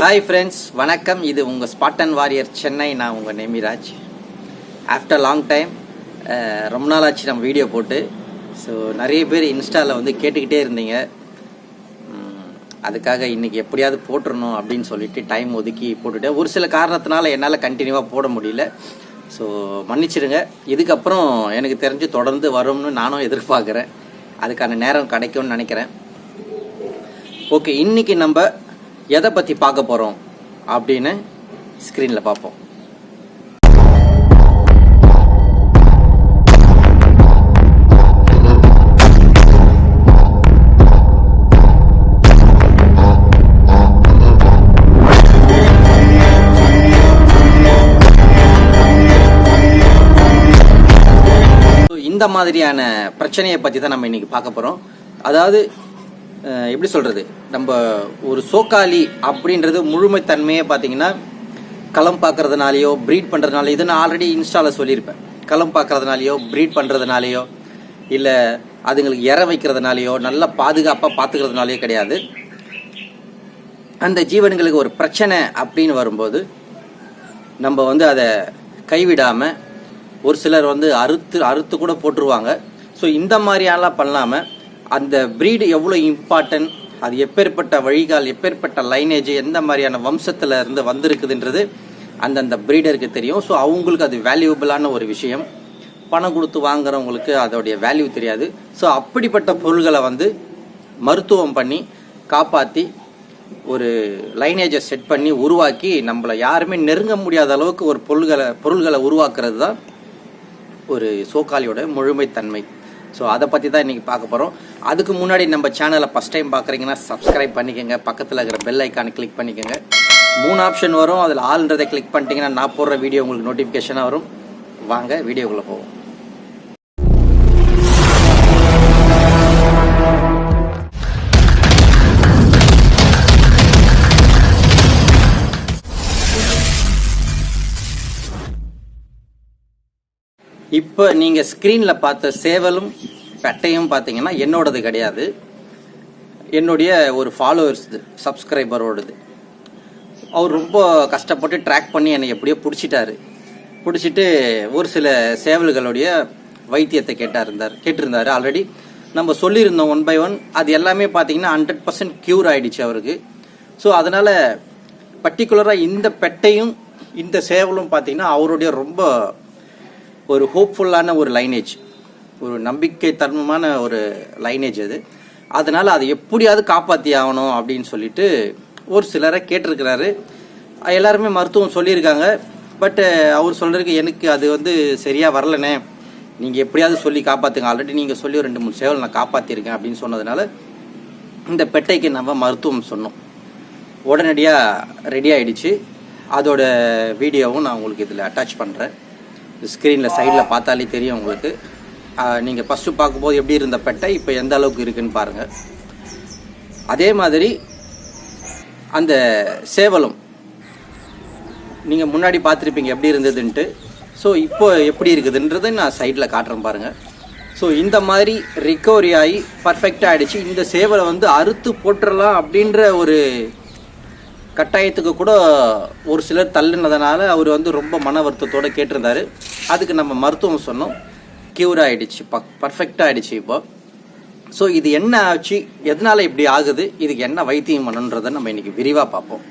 Hi friends, வணக்கம். இது உங்கள் ஸ்பாட்டன் வாரியர் சென்னை. நான் உங்கள் நேமிராஜ். ஆஃப்டர் லாங் டைம், ரொம்ப நாள் ஆச்சு நம்ம வீடியோ போட்டு. ஸோ நிறைய பேர் இன்ஸ்டாவில் வந்து கேட்டுக்கிட்டே இருந்தீங்க. அதுக்காக இன்றைக்கி எப்படியாவது போட்டுடணும் அப்படின்னு சொல்லிட்டு டைம் ஒதுக்கி போட்டுட்டேன். ஒரு சில காரணத்தினால என்னால் கண்டினியூவாக போட முடியல. ஸோ மன்னிச்சிடுங்க. இதுக்கப்புறம் எனக்கு தெரிஞ்சு தொடர்ந்து வரும்னு நானும் எதிர்பார்க்குறேன். அதுக்கான நேரம் கிடைக்கும்னு நினைக்கிறேன். ஓகே, இன்றைக்கி நம்ம எதை பற்றி பார்க்க போகிறோம் அப்படின்னு ஸ்க்ரீனில் பார்ப்போம். இந்த மாதிரியான பிரச்சனையை பற்றி தான் நம்ம இன்னைக்கு பார்க்க போகிறோம். அதாவது எப்படி சொல்கிறது, நம்ம ஒரு சோக்காலி அப்படின்றது முழுமைத்தன்மையே பார்த்தீங்கன்னா களம் பார்க்கறதுனாலையோ ப்ரீட் பண்ணுறதுனாலையோ, இதை நான் ஆல்ரெடி இன்ஸ்டாவில் சொல்லியிருப்பேன். களம் பார்க்கறதுனாலையோ ப்ரீட் பண்ணுறதுனாலையோ இல்லை அதுங்களுக்கு இற வைக்கிறதுனாலையோ நல்லா பாதுகாப்பாக பார்த்துக்கிறதுனாலையோ கிடையாது. அந்த ஜீவன்களுக்கு ஒரு பிரச்சனை அப்படின்னு வரும்போது நம்ம வந்து அதை கைவிடாமல் ஒரு சிலர் வந்து அறுத்து கூட போட்டுருவாங்க. ஸோ இந்த மாதிரியெல்லாம் பண்ணாமல் அந்த ப்ரீடு எவ்வளோ இம்பார்ட்டன்ட், அது எப்பேற்பட்ட வழிகால், எப்பேற்பட்ட லைனேஜ், எந்த மாதிரியான வம்சத்தில் இருந்து வந்திருக்குதுன்றது அந்தந்த ப்ரீடருக்கு தெரியும். ஸோ அவங்களுக்கு அது வேல்யூபிளான ஒரு விஷயம். பணம் கொடுத்து வாங்குறவங்களுக்கு அதோடைய வேல்யூ தெரியாது. ஸோ அப்படிப்பட்ட பொருள்களை வந்து மருத்துவம் பண்ணி காப்பாற்றி ஒரு லைனேஜை செட் பண்ணி உருவாக்கி நம்மளை யாருமே நெருங்க முடியாத அளவுக்கு ஒரு பொருள்களை உருவாக்குறது தான் ஒரு சோக்காலியோட முழுமைத்தன்மை. ஸோ அதை பற்றி தான் இன்றைக்கி பார்க்க போகிறோம். அதுக்கு முன்னாடி நம்ம சேனலை ஃபஸ்ட் டைம் பார்க்குறீங்கன்னா சப்ஸ்கிரைப் பண்ணிக்கோங்க. பக்கத்தில் இருக்கிற பெல் ஐக்கானை கிளிக் பண்ணிக்கோங்க. 3 ஆப்ஷன் வரும். அதில் ஆல்ன்றதை கிளிக் பண்ணிட்டீங்கன்னா நான் போடுற வீடியோ உங்களுக்கு நோட்டிஃபிகேஷனாக வரும். வாங்க வீடியோக்குள்ளே போவோம். இப்போ நீங்கள் ஸ்க்ரீனில் பார்த்த சேவலும் பெட்டையும் பார்த்தீங்கன்னா என்னோடது கிடையாது, என்னுடைய ஒரு ஃபாலோவர்ஸ் சப்ஸ்கிரைபரோடது. அவர் ரொம்ப கஷ்டப்பட்டு ட்ராக் பண்ணி என்னை எப்படியோ பிடிச்சிட்டு ஒரு சில சேவல்களுடைய வைத்தியத்தை கேட்டிருந்தார். ஆல்ரெடி நம்ம சொல்லியிருந்தோம் 1 by 1. அது எல்லாமே பார்த்தீங்கன்னா 100% க்யூர் ஆகிடுச்சு அவருக்கு. ஸோ அதனால் பர்டிகுலராக இந்த பெட்டையும் இந்த சேவலும் பார்த்தீங்கன்னா அவருடைய ரொம்ப ஒரு ஹோப்ஃபுல்லான ஒரு லைனேஜ், ஒரு நம்பிக்கை தன்மையான ஒரு லைனேஜ் அது. அதனால் அதை எப்படியாவது காப்பாற்றி ஆகணும் அப்படின்னு சொல்லிட்டு ஒரு சிலரை கேட்டிருக்கிறாரு. எல்லாருமே மருத்துவம் சொல்லியிருக்காங்க. பட் அவர் சொல்கிறதுக்கு எனக்கு அது வந்து சரியாக வரலனே, நீங்கள் எப்படியாவது சொல்லி காப்பாற்றுங்க, ஆல்ரெடி நீங்கள் சொல்லி 2-3 சேவல் நான் காப்பாற்றிருக்கேன் அப்படின்னு சொன்னதுனால இந்த பெட்டைக்கு நம்ம மருத்துவம் சொன்னோம். உடனடியாக ரெடி ஆகிடுச்சு. அதோட வீடியோவும் நான் உங்களுக்கு இதில் அட்டாச் பண்ணுறேன். ஸ்க்ரீனில் சைடில் பார்த்தாலே தெரியும் உங்களுக்கு. நீங்கள் ஃபஸ்ட்டு பார்க்கும்போது எப்படி இருந்த பெட்டை இப்போ எந்த அளவுக்கு இருக்குன்னு பாருங்கள். அதே மாதிரி அந்த சேவலும் நீங்கள் முன்னாடி பார்த்துருப்பீங்க எப்படி இருந்ததுன்ட்டு. ஸோ இப்போ எப்படி இருக்குதுன்றதை நான் சைடில் காட்டுறேன் பாருங்கள். ஸோ இந்த மாதிரி ரிகவரி ஆகி பர்ஃபெக்டாக ஆகிடுச்சு. இந்த சேவலை வந்து அறுத்து போட்டுடலாம் அப்படின்ற ஒரு கட்டாயத்துக்கு கூட ஒரு சிலர் தள்ளுனதுனால அவர் வந்து ரொம்ப மன வருத்தத்தோடு கேட்டிருந்தார். அதுக்கு நம்ம மருத்துவம் சொன்னோம், க்யூர் ஆகிடுச்சு, பர்ஃபெக்டாக ஆகிடுச்சு இப்போ. ஸோ இது என்ன ஆச்சு, எதனால் இப்படி ஆகுது, இதுக்கு என்ன வைத்தியம் பண்ணுன்றதை நம்ம இன்றைக்கி விரிவாக பார்ப்போம்.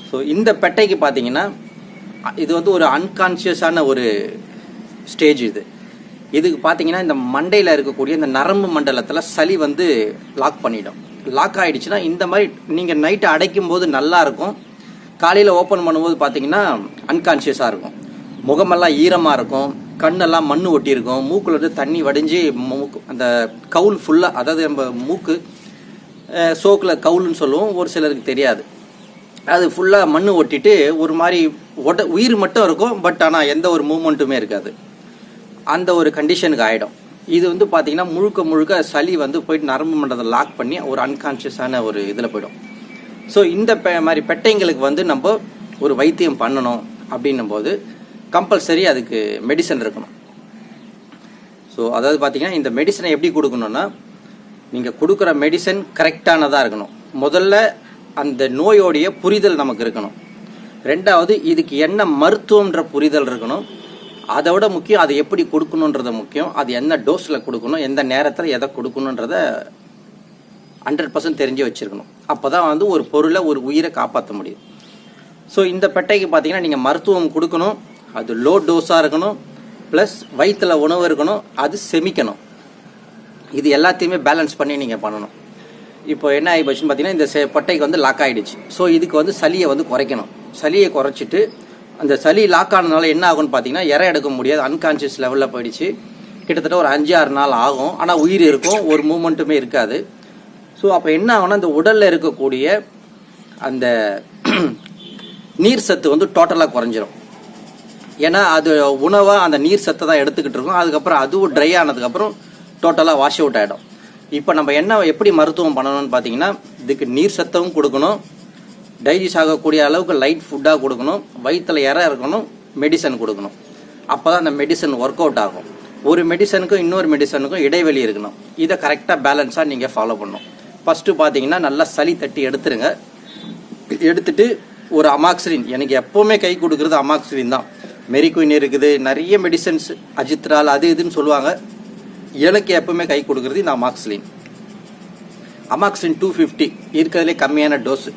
ஸோ இந்த பெட்டைக்கு பார்த்தீங்கன்னா இது வந்து ஒரு அன்கான்ஷியஸான ஒரு ஸ்டேஜ். இதுக்கு பார்த்தீங்கன்னா இந்த மண்டையில் இருக்கக்கூடிய இந்த நரம்பு மண்டலத்தில் சளி வந்து லாக் ஆகிடுச்சுன்னா இந்த மாதிரி நீங்கள் நைட்டு அடைக்கும் போது நல்லா இருக்கும். காலையில் ஓப்பன் பண்ணும்போது பார்த்தீங்கன்னா அன்கான்ஷியஸாக இருக்கும். முகமெல்லாம் ஈரமாக இருக்கும், கண்ணெல்லாம் மண் ஒட்டி இருக்கும், மூக்கில் இருந்து தண்ணி வடிஞ்சு அந்த கவுல் ஃபுல்லாக, அதாவது நம்ம மூக்கு சோக்கில் கவுல்னு சொல்லுவோம், ஒரு சிலருக்கு தெரியாது, அது ஃபுல்லாக மண் ஒட்டிட்டு ஒரு மாதிரி உயிர் மட்டும் இருக்கும். பட் ஆனால் எந்த ஒரு மூமெண்ட்டுமே இருக்காது. அந்த ஒரு கண்டிஷனுக்கு ஆகிடும். இது வந்து பார்த்தீங்கன்னா முழுக்க சளி வந்து போயிட்டு நரம்பு மண்டலத்தை லாக் பண்ணி ஒரு அன்கான்ஷியஸான ஒரு இதில் போயிடும். ஸோ இந்த மாதிரி பெட்டைங்களுக்கு வந்து நம்ம ஒரு வைத்தியம் பண்ணணும் அப்படின்னும் போது கம்பல்சரி அதுக்கு மெடிசன் இருக்கணும். ஸோ அதாவது பார்த்தீங்கன்னா இந்த மெடிசனை எப்படி கொடுக்கணும்னா, நீங்கள் கொடுக்குற மெடிசன் கரெக்டானதாக இருக்கணும். முதல்ல அந்த நோயோடைய புரிதல் நமக்கு இருக்கணும். ரெண்டாவது இதுக்கு என்ன மருத்துவம்ன்ற புரிதல் இருக்கணும். அதை விட முக்கியம் அதை எப்படி கொடுக்கணுன்றது முக்கியம். அது என்ன டோஸில் கொடுக்கணும், எந்த நேரத்தில் எதை கொடுக்கணுன்றத 100% தெரிஞ்சு வச்சுருக்கணும். அப்போ தான் வந்து ஒரு பொருளை ஒரு உயிரை காப்பாற்ற முடியும். ஸோ இந்த பெட்டைக்கு பார்த்தீங்கன்னா நீங்கள் மருத்துவம் கொடுக்கணும், அது லோ டோஸாக இருக்கணும், ப்ளஸ் வயிற்றில் உணவு இருக்கணும், அது செமிக்கணும். இது எல்லாத்தையுமே பேலன்ஸ் பண்ணி நீங்கள் பண்ணணும். இப்போ என்ன ஆகிப்போச்சுன்னு பார்த்தீங்கன்னா இந்த பெட்டைக்கு வந்து லாக் ஆகிடுச்சு. ஸோ இதுக்கு வந்து சளியை வந்து குறைக்கணும். சளியை குறைச்சிட்டு அந்த சளி லாக் ஆனதுனால என்ன ஆகும்னு பார்த்தீங்கன்னா இறை எடுக்க முடியாது, அன்கான்ஷியஸ் லெவலில் போயிடுச்சு. கிட்டத்தட்ட ஒரு 5-6 நாள் ஆகும். ஆனால் உயிர் இருக்கும், ஒரு மூமெண்ட்டுமே இருக்காது. ஸோ அப்போ என்ன ஆகும்னா இந்த உடலில் இருக்கக்கூடிய அந்த நீர் சத்து வந்து டோட்டலாக குறைஞ்சிரும். ஏன்னா அது உணவாக அந்த நீர் சத்தை தான் எடுத்துக்கிட்டு இருக்கும். அதுக்கப்புறம் அதுவும் ட்ரை ஆனதுக்கப்புறம் டோட்டலாக வாஷ் அவுட் ஆகிடும். இப்போ நம்ம எப்படி மருத்துவம் பண்ணணும்னு பார்த்தீங்கன்னா இதுக்கு நீர் சத்தமும் கொடுக்கணும், டைஜஸ்ட் ஆகக்கூடிய அளவுக்கு லைட் ஃபுட்டாக கொடுக்கணும், வயிற்றில் இறை இருக்கணும், மெடிசன் கொடுக்கணும். அப்போ தான் அந்த மெடிசன் ஒர்க் அவுட் ஆகும். ஒரு மெடிசனுக்கும் இன்னொரு மெடிசனுக்கும் இடைவெளி இருக்கணும். இதை கரெக்டாக பேலன்ஸாக நீங்கள் ஃபாலோ பண்ணணும். ஃபஸ்ட்டு பார்த்தீங்கன்னா நல்லா சளி தட்டி எடுத்துருங்க. எடுத்துட்டு ஒரு அமாக்சிலின், எனக்கு எப்போவுமே கை கொடுக்குறது அமாக்சிலின் தான். மெரிக்வின் இருக்குது, நிறைய மெடிசன்ஸ் அஜித்ரால் அது இதுன்னு சொல்லுவாங்க. எனக்கு எப்பவுமே கை கொடுக்குறது இந்த அமாக்சிலின். அமாக்சிலின் 250 இருக்கிறதுலே கம்மியான டோஸு.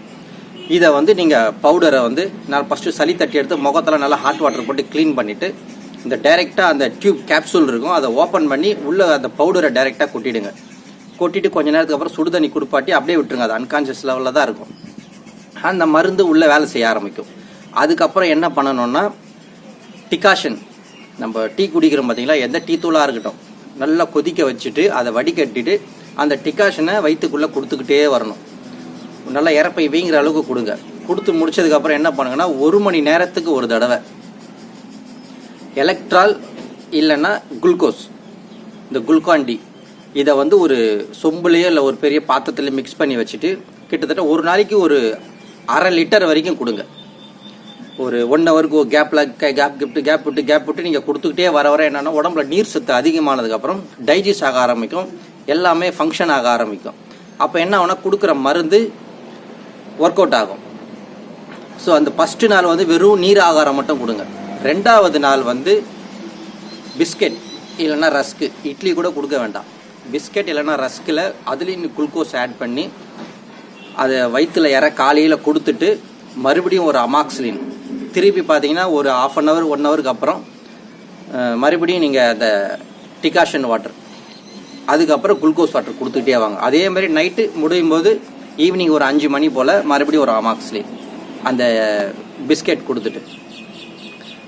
இதை வந்து நீங்கள் பவுடரை வந்து நான் ஃபஸ்ட்டு சளி தட்டி எடுத்து முகத்தில் நல்லா ஹாட் வாட்டர் போட்டு க்ளீன் பண்ணிவிட்டு இந்த டைரெக்டாக அந்த டியூப் கேப்சூல் இருக்கும் அதை ஓப்பன் பண்ணி உள்ளே அந்த பவுடரை டைரெக்டாக கொட்டிடுங்க. கொட்டிட்டு கொஞ்ச நேரத்துக்கு அப்புறம் சுடு தண்ணி குடிப்பாட்டி அப்படியே விட்டுருங்க. அது அன்கான்ஷியஸ் லெவலில் தான் இருக்கும். அந்த மருந்து உள்ளே வேலை செய்ய ஆரம்பிக்கும். அதுக்கப்புறம் என்ன பண்ணணும்னா டிகாஷன், நம்ம டீ குடிக்கிறோம் பார்த்தீங்களா, எந்த டீ தூளாக இருக்கட்டும், நல்லா கொதிக்க வச்சுட்டு அதை வடிகட்டிட்டு அந்த டிகாஷனை வயிற்றுக்குள்ளே கொடுத்துக்கிட்டே வரணும். நல்லா இறப்பை வீங்கிற அளவுக்கு கொடுங்க. கொடுத்து முடிச்சதுக்கப்புறம் என்ன பண்ணுங்கன்னா 1 மணி நேரத்துக்கு ஒரு தடவை எலக்ட்ரால் இல்லைன்னா குளுக்கோஸ், இந்த குளுக்கான்-டி, இதை வந்து ஒரு சொம்புலையோ இல்லை ஒரு பெரிய பாத்திரத்தில் மிக்ஸ் பண்ணி வச்சுட்டு கிட்டத்தட்ட ஒரு நாளைக்கு ஒரு 1/2 லிட்டர் வரைக்கும் கொடுங்க. ஒரு 1 ஹவருக்கு ஒரு கேப் விட்டு நீங்கள் கொடுத்துக்கிட்டே வர என்னன்னா உடம்புல நீர் சத்து அதிகமானதுக்கப்புறம் டைஜஸ்ட் ஆக ஆரம்பிக்கும், எல்லாமே ஃபங்க்ஷன் ஆக ஆரம்பிக்கும். அப்போ என்ன ஆகும்னா கொடுக்குற மருந்து ஒர்க் அவுட் ஆகும். ஸோ அந்த ஃபஸ்ட்டு நாள் வந்து வெறும் நீர் ஆகாரம் மட்டும் கொடுங்க. 2வது நாள் வந்து பிஸ்கெட் இல்லைன்னா ரஸ்க்கு, இட்லி கூட கொடுக்க வேண்டாம். பிஸ்கெட் இல்லைன்னா ரஸ்கில் அதுலேயும் குளுக்கோஸ் ஆட் பண்ணி அதை வயிற்றில் காலையில் கொடுத்துட்டு மறுபடியும் ஒரு அமாக்சிலின் திருப்பி பார்த்தீங்கன்னா ஒரு 1/2 hour 1 ஹவருக்கு அப்புறம் மறுபடியும் நீங்கள் அந்த டிகாஷன் வாட்டர், அதுக்கப்புறம் குளுக்கோஸ் வாட்டர் கொடுத்துக்கிட்டே வாங்க. அதே மாதிரி நைட்டு முடியும் போது ஈவினிங் ஒரு 5 மணி போல் மறுபடியும் ஒரு அமாக்சிலின் அந்த பிஸ்கெட் கொடுத்துட்டு.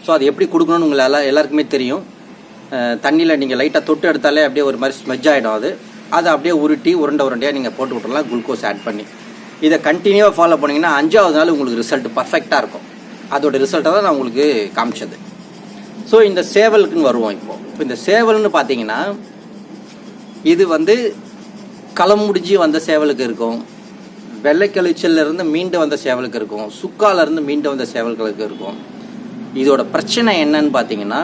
ஸோ அது எப்படி கொடுக்கணும்னு உங்களால் எல்லாருக்குமே தெரியும். தண்ணியில் நீங்கள் லைட்டாக தொட்டு எடுத்தாலே அப்படியே ஒரு மாதிரி ஸ்மெஜ் ஆகிடும். அதை அப்படியே உருண்டையாக நீங்கள் போட்டு விட்டுறலாம் குளுக்கோஸ் ஆட் பண்ணி. இதை கண்டினியூவாக ஃபாலோ பண்ணிங்கன்னா 5வது நாள் உங்களுக்கு ரிசல்ட் பர்ஃபெக்டாக இருக்கும். அதோட ரிசல்ட்டை தான் நான் உங்களுக்கு காமிச்சது. ஸோ இந்த சேவலுக்குன்னு வருவோம். இப்போ இந்த சேவல்னு பார்த்தீங்கன்னா இது வந்து களம் முடிஞ்சு வந்த சேவலுக்கு இருக்கும், வெள்ளை கழிச்சல்லேருந்து மீண்டு வந்த சேவலுக்கு இருக்கும், சுக்காலேருந்து மீண்டு வந்த சேவல்களுக்கு இருக்கும். இதோட பிரச்சனை என்னன்னு பார்த்தீங்கன்னா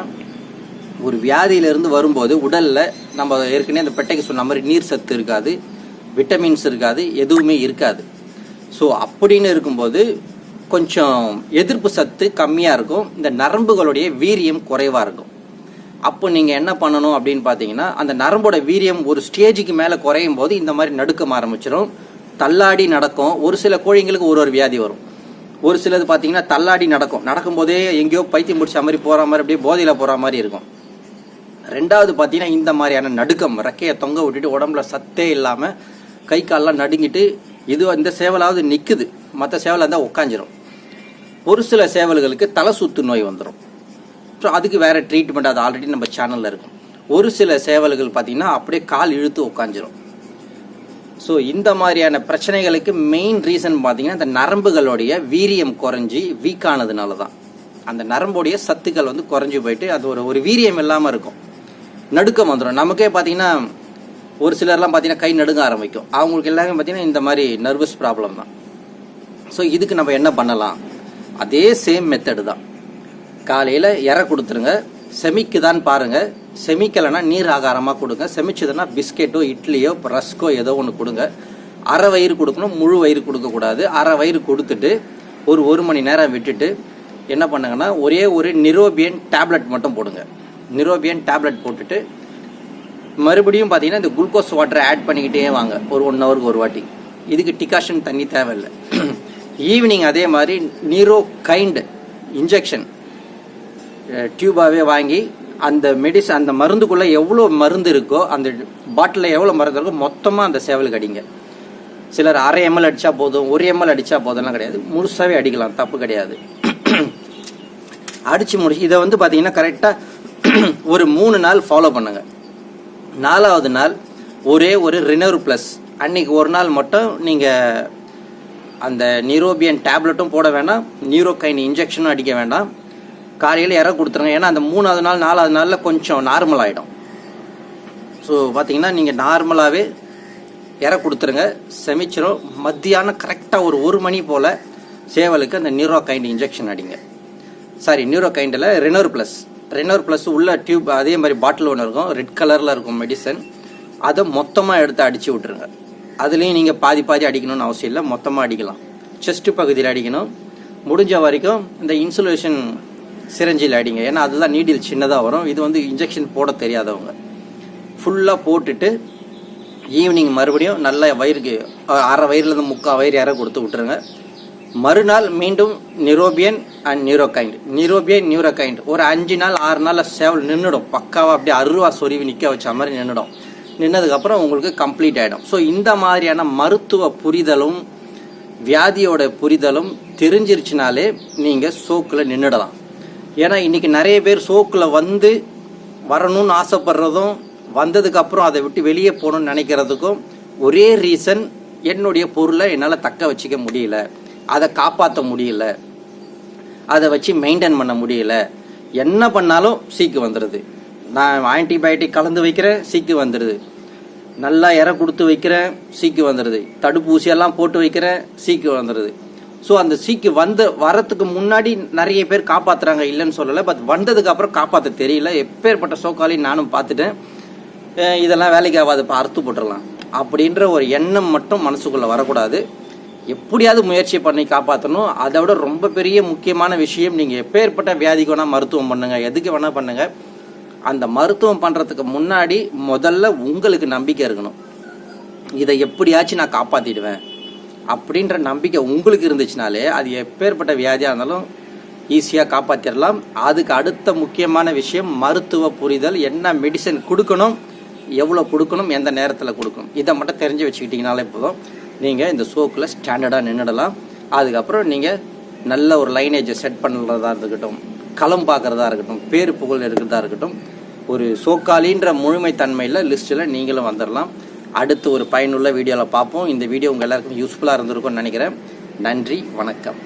ஒரு வியாதியிலேருந்து வரும்போது உடலில் நம்ம ஏற்கனவே அந்த பெட்டைக்கு சொன்ன மாதிரி நீர் சத்து இருக்காது, விட்டமின்ஸ் இருக்காது, எதுவுமே இருக்காது. ஸோ அப்படின்னு இருக்கும்போது கொஞ்சம் எதிர்ப்பு சத்து கம்மியாக இருக்கும், இந்த நரம்புகளுடைய வீரியம் குறைவாக இருக்கும். அப்போ நீங்கள் என்ன பண்ணணும் அப்படின்னு பார்த்தீங்கன்னா அந்த நரம்போட வீரியம் ஒரு ஸ்டேஜுக்கு மேலே குறையும் போது இந்த மாதிரி நடுக்கம் ஆரம்பிச்சிடும், தள்ளாடி நடக்கும். ஒரு சில கோழிங்களுக்கு ஒரு வியாதி வரும். ஒரு சிலது பார்த்தீங்கன்னா தள்ளாடி நடக்கும்போதே எங்கேயோ பைத்தியம் முடிச்ச மாதிரி போகிற மாதிரி அப்படியே போதையில் போகிற மாதிரி இருக்கும். 2வது பார்த்தீங்கன்னா இந்த மாதிரியான நடுக்கம், ரெக்கையை தொங்க விட்டுட்டு உடம்புல சத்தே இல்லாமல் கை காலெலாம் நடுங்கிட்டு இந்த சேவலாவது நிற்குது, மற்ற சேவலாக இருந்தால் உட்காந்துரும். ஒரு சில சேவல்களுக்கு தலை சுத்து நோய் வந்துடும். ஸோ அதுக்கு வேறு ட்ரீட்மெண்ட், அது ஆல்ரெடி நம்ம சேனலில் இருக்கும். ஒரு சில சேவல்கள் பார்த்திங்கன்னா அப்படியே கால் இழுத்து உட்காந்துரும். ஸோ இந்த மாதிரியான பிரச்சனைகளுக்கு மெயின் ரீசன் பார்த்தீங்கன்னா இந்த நரம்புகளுடைய வீரியம் குறைஞ்சி வீக்கானதுனால தான். அந்த நரம்புடைய சத்துக்கள் வந்து குறைஞ்சி போயிட்டு அது ஒரு வீரியம் இல்லாமல் இருக்கும், நடுக்கம் வந்துடும். நமக்கே பார்த்தீங்கன்னா ஒரு சிலர்லாம் பார்த்தீங்கன்னா கை நடுங்க ஆரம்பிக்கும். அவங்களுக்கு எல்லாமே பார்த்தீங்கன்னா இந்த மாதிரி நர்வஸ் ப்ராப்ளம் தான். ஸோ இதுக்கு நம்ம என்ன பண்ணலாம், அதே சேம் மெத்தடு தான். காலையில் இறை கொடுத்துருங்க, செமிக்குதான்னு பாருங்கள். செமிக்கலைன்னா நீர் ஆகாரமாக கொடுங்க, செமிச்சதுன்னா பிஸ்கெட்டோ இட்லியோ ரஸ்கோ ஏதோ ஒன்று கொடுங்க. அரை வயிறு கொடுக்கணும், முழு வயிறு கொடுக்கக்கூடாது. அரை வயிறு கொடுத்துட்டு ஒரு மணி நேரம் விட்டுட்டு என்ன பண்ணுங்கன்னா ஒரே ஒரு நிரோபியன் டேப்லெட் மட்டும் போடுங்க. நிரோபியன் டேப்லெட் போட்டுட்டு மறுபடியும் பார்த்தீங்கன்னா இந்த குளுக்கோஸ் வாட்டரை ஆட் பண்ணிக்கிட்டே வாங்க ஒரு 1 ஹவருக்கு ஒரு வாட்டி. இதுக்கு டிகாஷன் தண்ணி தேவையில்லை. ஈவினிங் அதே மாதிரி நீரோகைண்ட் இன்ஜெக்ஷன் டியூபாகவே வாங்கி அந்த அந்த மருந்துக்குள்ளே எவ்வளோ மருந்து இருக்கோ, அந்த பாட்டிலில் எவ்வளோ மருந்து இருக்கோ மொத்தமாக அந்த சேவலுக்கு அடிங்க. சிலர் அரை ml அடித்தா போதும், 1 ml அடித்தா போதெல்லாம் கிடையாது, முழுசாகவே அடிக்கலாம், தப்பு கிடையாது. அடித்து முடிச்சு இதை வந்து பார்த்தீங்கன்னா கரெக்டாக ஒரு 3 நாள் ஃபாலோ பண்ணுங்கள். 4வது நாள் ஒரே ஒரு ரினர்வ் ப்ளஸ், அன்னைக்கு ஒரு நாள் மட்டும் நீங்கள் அந்த நிரோபியன் டேப்லெட்டும் போட வேண்டாம், நியூரோகைன் இன்ஜெக்ஷனும் அடிக்க வேண்டாம். காலையில் இற கொடுத்துருங்க. ஏன்னா அந்த 3வது நாள் 4வது நாளில் கொஞ்சம் நார்மல் ஆகிடும். ஸோ பார்த்தீங்கன்னா நீங்கள் நார்மலாகவே இற கொடுத்துருங்க, செமிச்சிரும். மத்தியானம் கரெக்டாக ஒரு மணி போல் சேவலுக்கு அந்த நியூரோகைண்ட் இன்ஜெக்ஷன் அடிங்க. சாரி, நியூரோகைண்டில் ரினர்வ் ப்ளஸ் உள்ள டியூப் அதே மாதிரி பாட்டில் ஒன்று இருக்கும், ரெட் கலரில் இருக்கும் மெடிசன். அதை மொத்தமாக எடுத்து அடித்து விட்டுருங்க. அதுலேயும் நீங்கள் பாதி அடிக்கணும்னு அவசியம் இல்லை, மொத்தமாக அடிக்கலாம். செஸ்ட்டு பகுதியில் அடிக்கணும். முடிஞ்ச வரைக்கும் இந்த இன்சுலேஷன் சிரஞ்சில் அடிங்க. ஏன்னா அதுதான் நீடில் சின்னதாக வரும். இது வந்து இன்ஜெக்ஷன் போட தெரியாதவங்க ஃபுல்லாக போட்டுட்டு ஈவினிங் மறுபடியும் நல்ல வயிறுக்கு அரை வயிறுலேருந்து 3/4 வயிறு இற கொடுத்து விட்டுருங்க. மறுநாள் மீண்டும் நிரோபியன் அண்ட் நியூரோகைண்ட் ஒரு 5 நாள் 6 நாளில் சேவல் நின்றுடும். பக்காவாக அப்படியே அருவா சொருவி நிற்க வச்ச மாதிரி நின்றுடும். நின்னதுக்கப்புறம் உங்களுக்கு கம்ப்ளீட் ஆகிடும். ஸோ இந்த மாதிரியான மருத்துவ புரிதலும் வியாதியோட புரிதலும் தெரிஞ்சிருச்சுனாலே நீங்கள் சோக்கில் நின்றுடலாம். ஏன்னா இன்றைக்கி நிறைய பேர் சோக்கில் வரணும்னு ஆசைப்படுறதும் வந்ததுக்கப்புறம் அதை விட்டு வெளியே போகணும்னு நினைக்கிறதுக்கும் ஒரே ரீசன், என்னுடைய பொருளை என்னால் தக்க வச்சிக்க முடியல, அதை காப்பாற்ற முடியல, அதை வச்சு மெயின்டைன் பண்ண முடியல, என்ன பண்ணாலும் சீக்கு வந்துடுது. நான் ஆன்டிபயோட்டிக் கலந்து வைக்கிறேன், சீக்கு வந்துடுது. நல்லா இற கொடுத்து வைக்கிறேன், சீக்கு வந்துடுது. தடுப்பூசியெல்லாம் போட்டு வைக்கிறேன், சீக்கு வந்துடுது. ஸோ அந்த சீக்கு வரத்துக்கு முன்னாடி நிறைய பேர் காப்பாற்றுறாங்க, இல்லைன்னு சொல்லலை. பட் வந்ததுக்கு அப்புறம் காப்பாற்ற தெரியல. எப்பேற்பட்ட சோக்காலையும் நானும் பார்த்துட்டேன். இதெல்லாம் வேலைக்கு ஆகாது, அறுத்து போட்டுடலாம் அப்படின்ற ஒரு எண்ணம் மட்டும் மனசுக்குள்ளே வரக்கூடாது. எப்படியாவது முயற்சி பண்ணி காப்பாற்றணும். அதை விட ரொம்ப பெரிய முக்கியமான விஷயம், நீங்கள் எப்பேற்பட்ட வியாதிக்கு வேணால் மருத்துவம் பண்ணுங்கள், எதுக்கு வேணால் பண்ணுங்கள். அந்த மருத்துவம் பண்ணுறதுக்கு முன்னாடி முதல்ல உங்களுக்கு நம்பிக்கை இருக்கணும். இதை எப்படியாச்சும் நான் காப்பாற்றிடுவேன் அப்படின்ற நம்பிக்கை உங்களுக்கு இருந்துச்சுனாலே அது எப்பேற்பட்ட வியாதியாக இருந்தாலும் ஈஸியாக காப்பாற்றிடலாம். அதுக்கு அடுத்த முக்கியமான விஷயம் மருத்துவ புரிதல். என்ன மெடிசன் கொடுக்கணும், எவ்வளோ கொடுக்கணும், எந்த நேரத்தில் கொடுக்கணும், இதை மட்டும் தெரிஞ்சு வச்சுக்கிட்டிங்கனாலே போதும். நீங்கள் இந்த சோக்கில் ஸ்டாண்டர்டாக நின்றுடலாம். அதுக்கப்புறம் நீங்கள் நல்ல ஒரு லைனேஜை செட் பண்ணுறதா இருக்கட்டும், களம் பார்க்குறதா இருக்கட்டும், பேரு புகழ் இருக்கிறதா இருக்கட்டும், ஒரு சோக்காலின்ற முழுமைத்தன்மையில் லிஸ்ட்டில் நீங்களும் வந்துடலாம். அடுத்து ஒரு பயனுள்ள வீடியோவில் பார்ப்போம். இந்த வீடியோ உங்கள் எல்லாருக்கும் யூஸ்ஃபுல்லாக இருந்திருக்கும்னு நினைக்கிறேன். நன்றி, வணக்கம்.